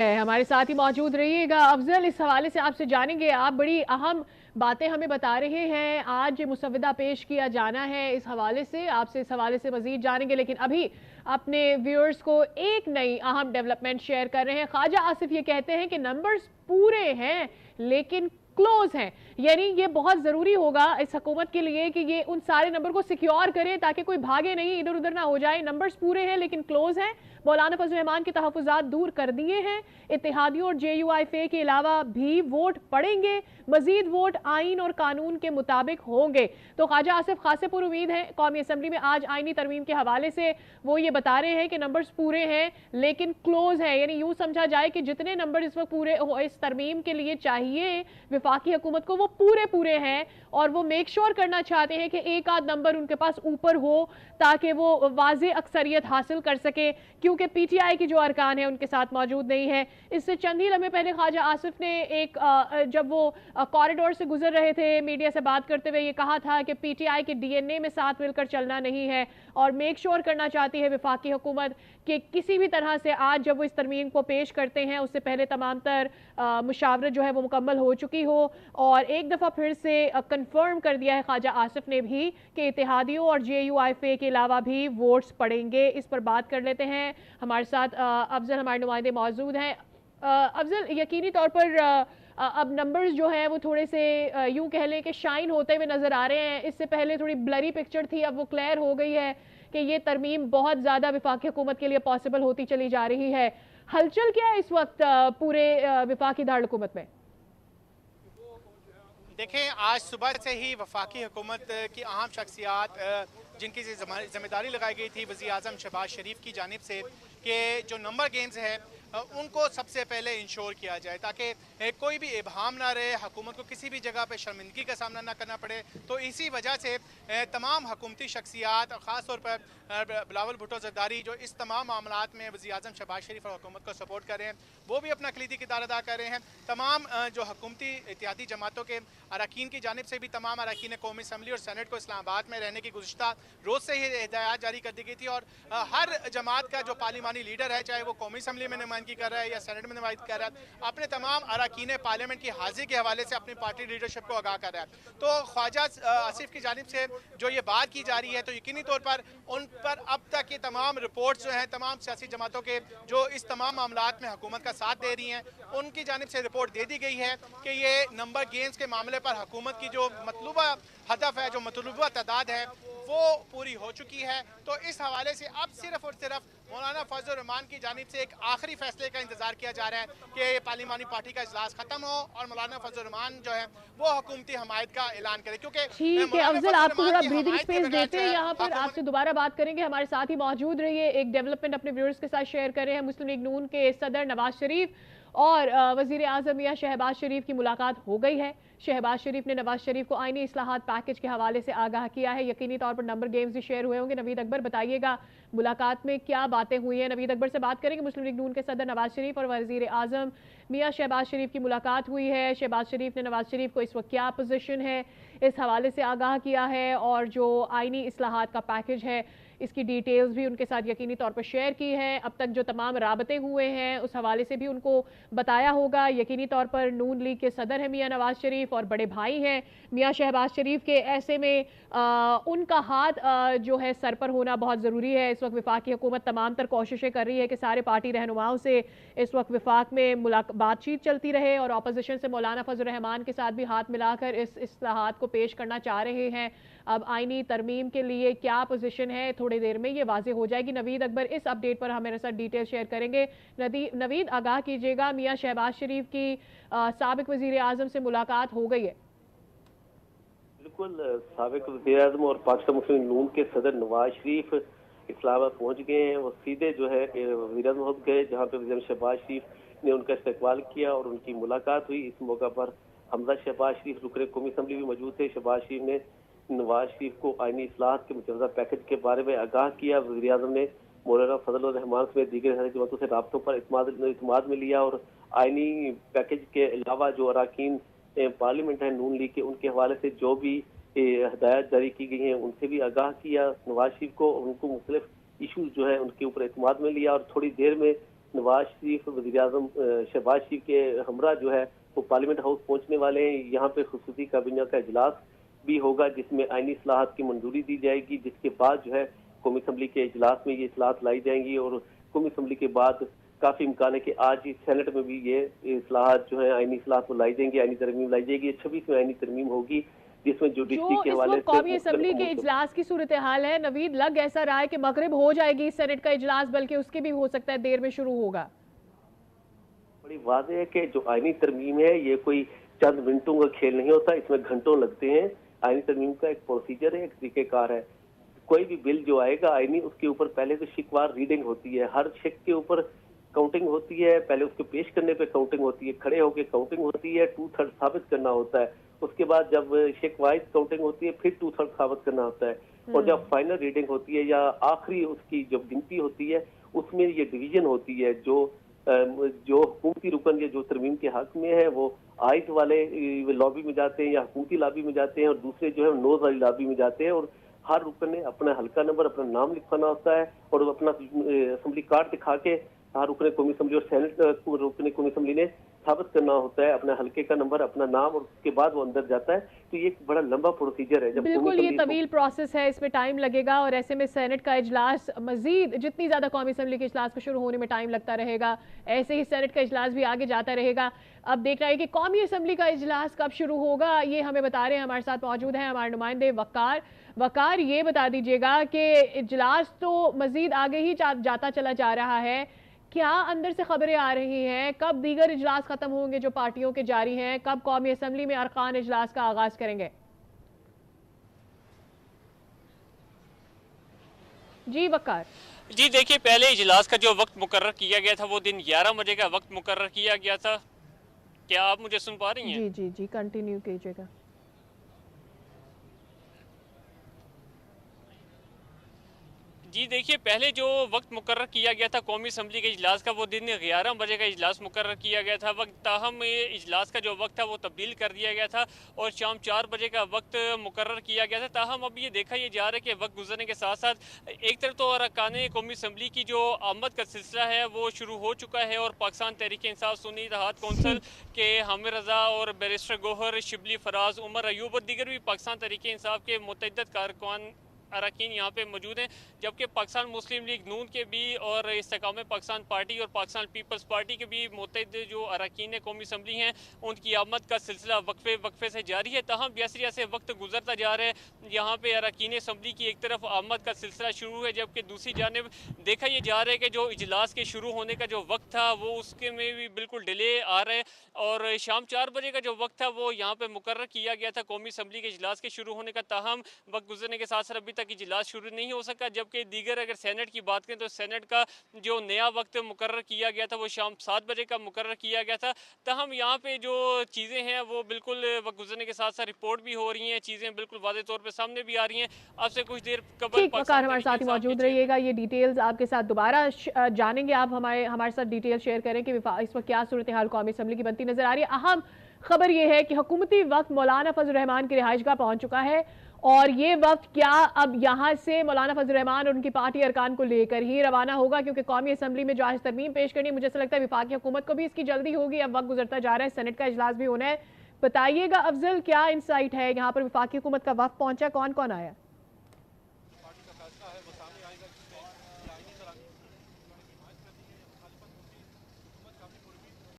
हमारे साथ ही मौजूद रहिएगा। अफजल, इस हवाले से आपसे जानेंगे, आप बड़ी अहम बातें हमें बता रहे हैं। आज मुसव्वदा पेश किया जाना है, इस हवाले से आपसे इस हवाले से मजीद जानेंगे, लेकिन अभी अपने व्यूअर्स को एक नई अहम डेवलपमेंट शेयर कर रहे हैं। ख्वाजा आसिफ ये कहते हैं कि नंबर्स पूरे हैं लेकिन क्लोज हैं, यानी ये बहुत जरूरी होगा इस हुकूमत के लिए कि ये उन सारे नंबर को सिक्योर करे ताकि कोई भागे नहीं, इधर उधर ना हो जाए। नंबर्स पूरे हैं लेकिन क्लोज हैं। मौलाना फजल रहमान के तहफुजात दूर कर दिए हैं। इत्तेहादियों और JUIFA के अलावा भी वोट पड़ेंगे, मजीद वोट आइन और कानून के मुताबिक होंगे। तो ख्वाजा आसिफ खासे पुर उम्मीद है कौमी असम्बली में आज आइनी तरमीम के हवाले से वो ये बता रहे हैं कि नंबर्स पूरे हैं लेकिन क्लोज है, यानी यूं समझा जाए कि जितने नंबर इस वक्त पूरे इस तरमीम के लिए चाहिए विफाकी हुकूमत को वो पूरे पूरे हैं, और वो मेक श्योर करना चाहते हैं कि एक आध नंबर उनके पास ऊपर हो ताकि वो वाज़े अक्सरियत हासिल कर सके, क्योंकि PTI की जो अरकान है उनके साथ मौजूद नहीं है। इससे चंद ही लम्हे पहले ख्वाजा आसिफ ने एक जब वो कॉरिडोर से गुजर रहे थे मीडिया से बात करते हुए ये कहा था कि PTI के DNA में साथ मिलकर चलना नहीं है, और मेक श्योर करना चाहती है विफाकी हुकूमत कि किसी भी तरह से आज जब वो इस तरमीम को पेश करते हैं उससे पहले तमाम तर मुशावरत जो है वो मुकम्मल हो चुकी हो। और एक दफ़ा फिर से कंफर्म कर दिया है ख्वाजा आसिफ ने भी कि इत्तेहादियों और JUIFA के अलावा भी वोट्स पड़ेंगे। इस पर बात कर लेते हैं, हमारे साथ अफजल हमारे नुमाइंदे मौजूद हैं। अफजल, यकीनी तौर पर अब नंबर्स जो हैं वो थोड़े से यूं कह लें कि शाइन होते हुए नजर आ रहे हैं। इससे पहले थोड़ी ब्लरी पिक्चर थी, अब वो क्लियर हो गई है कि ये तरमीम बहुत ज़्यादा विफाकी हुकूमत के लिए पॉसिबल होती चली जा रही है। हलचल क्या है इस वक्त पूरे विफाकी दारुल हुकूमत में? देखें, आज सुबह से ही वफाकी हुकूमत की अहम शख्सियात जिनकी जिम्मेदारी लगाई गई थी वज़ीर आज़म शहबाज शरीफ की जानिब से कि जो नंबर गेम्स है उनको सबसे पहले इंश्योर किया जाए ताकि कोई भी इबहम ना रहे, हुकूमत को किसी भी जगह पे शर्मिंदगी का सामना ना करना पड़े। तो इसी वजह से तमाम हुकूमती शख्सियात, ख़ास तौर पर बिलावल भुट्टो ज़रदारी जो इस तमाम मामलात में वज़ीर आज़म शहबाज शरीफ और हुकूमत को सपोर्ट कर रहे हैं, वो भी अपना कलीदी किरदार अदा कर रहे हैं। तमाम जो हुकूमती इत्तेहादी जमातों के अरकान की जानिब से भी तमाम अरकान कौमी असम्बली और सेनेट को इस्लामाबाद में रहने की गुज़िश्ता रोज़ से ही हिदायत जारी कर दी गई थी, और हर जमात का जो पार्लिमानी लीडर है, चाहे वो कौमी असम्बली में नुमाइंदगी कर रहा है या सेनेट में नुमाइंदगी कर रहा है, अपने तमाम अरकान पार्लियामेंट की हाजिरी के हवाले से अपनी पार्टी लीडरशिप को आगाह कर रहा है। तो ख्वाजा आसिफ की जानिब से जो ये बात की जा रही है, तो यकीनी तौर पर उन पर अब तक की तमाम रिपोर्ट्स जो हैं तमाम सियासी जमातों के जो इस तमाम मामलात में हुकूमत का साथ दे रही हैं, उनकी जानिब से रिपोर्ट दे दी गई है कि ये नंबर गेम्स के मामले पर हुकूमत की जो मतलूबा हदफ है, जो मतलूबा तादाद है, वो पूरी हो चुकी है। तो इस हवाले से अब सिर्फ और सिर्फ मौलाना फजल रहमान की जानिब से एक आखिरी फैसले का इंतजार किया जा रहा है कि पार्लिमानी पार्टी का इजलास खत्म हो और मौलाना फजल रहमान जो है वो हुकूमती हमायत का ऐलान करे, क्योंकि ठीक है अफजल, आपको थोड़ा ब्रीदिंग स्पेस देते हैं यहाँ पर, आपसे दोबारा बात करेंगे। हमारे साथ ही मौजूद रहिए, एक डेवलपमेंट अपने व्यूअर्स के साथ शेयर कर रहे हैं। मुस्लिम लीग नून के सदर नवाज शरीफ और वजीर आजम मियां शहबाज शरीफ की मुलाकात हो गई है। शहबाज शरीफ ने नवाज शरीफ को आईनी इस्लाहात पैकेज के हवाले से आगाह किया है। यकीनी तौर पर नंबर गेम्स भी शेयर हुए होंगे। नवीद अकबर, बताइएगा मुलाकात में क्या बातें हुई हैं? नवीद अकबर से बात करेंगे। मुस्लिम लीग नून के सदर नवाज शरीफ और वजीर आजम मियां शहबाज शरीफ की मुलाकात हुई है। शहबाज शरीफ ने नवाज शरीफ को इस वक्त क्या पोजीशन है इस हवाले से आगाह किया है, और जो आईनी इस्लाहात का पैकेज है इसकी डिटेल्स भी उनके साथ यकीनी तौर पर शेयर की है। अब तक जो तमाम राबते हुए हैं उस हवाले से भी उनको बताया होगा। यकीनी तौर पर नून लीग के सदर हैं मियां नवाज शरीफ और बड़े भाई हैं मियां शहबाज शरीफ के, ऐसे में उनका हाथ जो है सर पर होना बहुत ज़रूरी है। इस वक्त विफाकी हुकूमत तमाम तर कोशिशें कर रही है कि सारे पार्टी रहनुमाओं से इस वक्त विफाक में बातचीत चलती रहे, और अपोजिशन से मौलाना फजल रहमान के साथ भी हाथ मिलाकर इस इस्लाहात को पेश करना चाह रहे हैं। अब आईनी तरमीम के लिए क्या पोजीशन है, थोड़ी देर में ये वाजे हो जाएगी। नवीद अकबर इस अपडेट पर हमारे साथ डिटेल शेयर करेंगे। नवीद, आगाह कीजिएगा, मियां शहबाज शरीफ की साबिक वजीर आजम से मुलाकात हो गई है? बिल्कुल, साबिक वज़ीर आज़म और पाकिस्तान मुस्लिम नून के सदर नवाज शरीफ इस्लामाबाद पहुंच गए हैं। वो सीधे जो है वज़ीर आज़म हाउस गए, जहां पे वज़ीर शहबाज शरीफ ने उनका इस्तकबाल किया और उनकी मुलाकात हुई। इस मौका पर हमजा शहबाज शरीफ रुकन कौमी असम्बली भी मौजूद थे। शहबाज शरीफ ने नवाज शरीफ को आईनी इस्लाहात के मुतवज़्ज़ा पैकेज के बारे में आगाह किया। वज़ीर आज़म ने मौलाना फजल रहमान समेत दीगर सियासी जमातों से राब्तों पर इत्मीनान में लिया और आईनी पैकेज के अलावा जो अरकान पार्लियामेंट है नून लीग के, उनके हवाले से जो भी हिदायत जारी की गई हैं उनसे भी आगाह किया। नवाज शरीफ को उनको मुख्तलिफ इशूज जो है उनके ऊपर इत्मीनान में लिया और थोड़ी देर में नवाज शरीफ, वज़ीर-ए-आज़म शहबाज शरीफ के हमरा जो है वो पार्लियामेंट हाउस पहुंचने वाले हैं। यहाँ पे खुसूसी काबीना का इजलास भी होगा जिसमें आईनी इस्लाहात की मंजूरी दी जाएगी, जिसके बाद जो है कौमी असम्बली के इजलास में ये इस्लाहात लाई जाएंगी और कौमी असम्बली के बाद काफी इम्कान है कि आज ही सेनेट में भी ये इस्लाहात जो है आईनी इस्लाहात को लाई जाएंगी, आईनी तरमीम लाई जाएगी। 26 में आईनी तरमीम होगी जिसमें जुडिशरी के हवाले से कौमी असम्बली के इजलास की सूरत हाल है नवीद, लग ऐसा रहा है कि मगरिब हो जाएगी सेनेट का इजलास, बल्कि उसके भी हो सकता है देर में शुरू होगा। बड़ी वाज़ेह है कि जो आईनी तरमीम है ये कोई चंद मिनटों का खेल नहीं होता, इसमें घंटों लगते हैं। आईनी तरमीम का एक प्रोसीजर है, एक तरीक़ेकार है। कोई भी बिल जो आएगा आईनी, उसके ऊपर पहले तो शिकवार रीडिंग होती है, हर शिक के ऊपर काउंटिंग होती है, पहले उसके पेश करने पे काउंटिंग होती है, खड़े होकर काउंटिंग होती है, 2/3 साबित करना होता है। उसके बाद जब शिक वाइज काउंटिंग होती है फिर 2/3 साबित करना होता है, और जब फाइनल रीडिंग होती है या आखिरी उसकी जब गिनती होती है उसमें ये डिवीजन होती है। जो हुकूमती रुकन या जो तरमीम के हक में है वो आयत वाले लॉबी में जाते हैं या हुकूमती लॉबी में जाते हैं, और दूसरे जो है नोज वाली लॉबी में जाते हैं, और हर रुकन ने अपना हल्का नंबर, अपना नाम लिखवाना होता है और अपना असम्बली कार्ड दिखा के हर रुकन कौमी असम्बली और सेनेट रुकन कौमी असम्बली ने साबित करना होता है अपना हल्के का नंबर, अपना नाम, और उसके बाद वो अंदर जाता है। तो ये एक बड़ा लंबा प्रोसीजर है। बिल्कुल ये तवील प्रोसेस है, इसमें टाइम लगेगा, और ऐसे में सेनेट का इजलास मजीद जितनी ज्यादा कौमी असम्बली के इजलास को शुरू होने में टाइम लगता रहेगा, ऐसे ही सेनेट का इजलास भी आगे जाता रहेगा। अब देखना है कि कौमी असम्बली का इजलास कब शुरू होगा, ये हमें बता रहे हैं, हमारे साथ मौजूद हैं हमारे नुमाइंदे वकार। ये बता दीजिएगा कि इजलास तो मजीद आगे ही जाता चला जा रहा है, क्या अंदर से खबरें आ रही हैं कब दीगर इजलास खत्म होंगे जो पार्टियों के जारी हैं, कब कौमी असम्बली में अरकान इजलास का आगाज करेंगे? जी वकार जी देखिए, पहले इजलास का जो वक्त मुकर्रर किया गया था वो दिन 11 बजे का वक्त मुकर्रर किया गया था। क्या आप मुझे सुन पा रही हैं? जी जी जी कंटिन्यू कीजिएगा। जी देखिए, पहले जो वक्त मुकर्रर किया गया था कौमी असम्बली के इजलास का वो दिन 11 बजे का इजलास मुकर्रर किया गया था। वक्त ताहम इजलास का जो वक्त था वो तब्दील कर दिया गया था और शाम 4 बजे का वक्त मुकर्रर किया गया था। ताहम अब ये देखा ये जा रहा है कि वक्त गुजरने के साथ साथ एक तरफ तो अरकान कौमी असम्बली की जो आमद का सिलसिला है वो शुरू हो चुका है, और पाकिस्तान तहरीक इंसाफ सुन्नी इत्तेहाद कौंसिल के हामिद रजा और बैरिस्टर गोहर, शिबली, फराज, उमर अयूब और दीगर भी पाकिस्तान तहरीक इंसाफ के मुतअद्दिद कारकुन अरकान यहाँ पे मौजूद हैं, जबकि पाकिस्तान मुस्लिम लीग नून के भी और इस्तेकाम पाकिस्तान पार्टी और पाकिस्तान पीपल्स पार्टी के भी मुतअद्दिद जो अरकान कौमी असम्बली हैं उनकी आमद का सिलसिला वक्फे से जारी है। तहम जैसे जैसे वक्त गुजरता जा रहा है यहाँ पे अरकान असम्बली की एक तरफ आमद का सिलसिला शुरू है, जबकि दूसरी जानिब देखा ये जा रहा है कि जो इजलास के शुरू होने का जो वक्त था वो उसके में भी बिल्कुल डिले आ रहा है, और शाम 4 बजे का जो वक्त था वो यहाँ पे मुकर्रर किया गया था कौमी असम्बली के इजलास के शुरू होने का। ताहम वक्त गुजरने के साथ साथ अभी तक इजलास शुरू नहीं हो सका, जबकि दीगर अगर सेनेट की बात करें तो सेनेट का जो नया वक्त मुकर्रर किया गया था वो शाम 7 बजे का मुकर्रर किया गया था। ताहम यहाँ पे जो चीज़ें हैं वो बिल्कुल वक्त गुजरने के साथ साथ रिपोर्ट भी हो रही हैं, चीज़ें बिल्कुल वाज़ेह तौर पे सामने भी आ रही हैं। आपसे कुछ देर कबल हमारे साथ ही मौजूद रहिएगा, ये डिटेल्स आपके साथ दोबारा जानेंगे। आप हमारे साथ डिटेल शेयर करें कि इस वक्त क्या सूरत हाल कौमी असम्बली की बनती नजर आ रही है। अहम खबर यह है कि हुकूमती वक्त मौलाना फजल रहमान की रिहाइशगाह पहुंच चुका है, और ये वक्त क्या अब यहाँ से मौलाना फजल रहमान और उनकी पार्टी अरकान को लेकर ही रवाना होगा, क्योंकि कौमी असम्बली में जो आज तरमीम पेश करनी है, मुझे ऐसा लगता है विफाकी हुकूमत को भी इसकी जल्दी होगी। अब वक्त गुजरता जा रहा है, सेनेट का इजलास भी होना है। बताइएगा अफजल, क्या इंसाइट है यहाँ पर? विफाकी हुकूमत का वक्त पहुंचा, कौन कौन आया?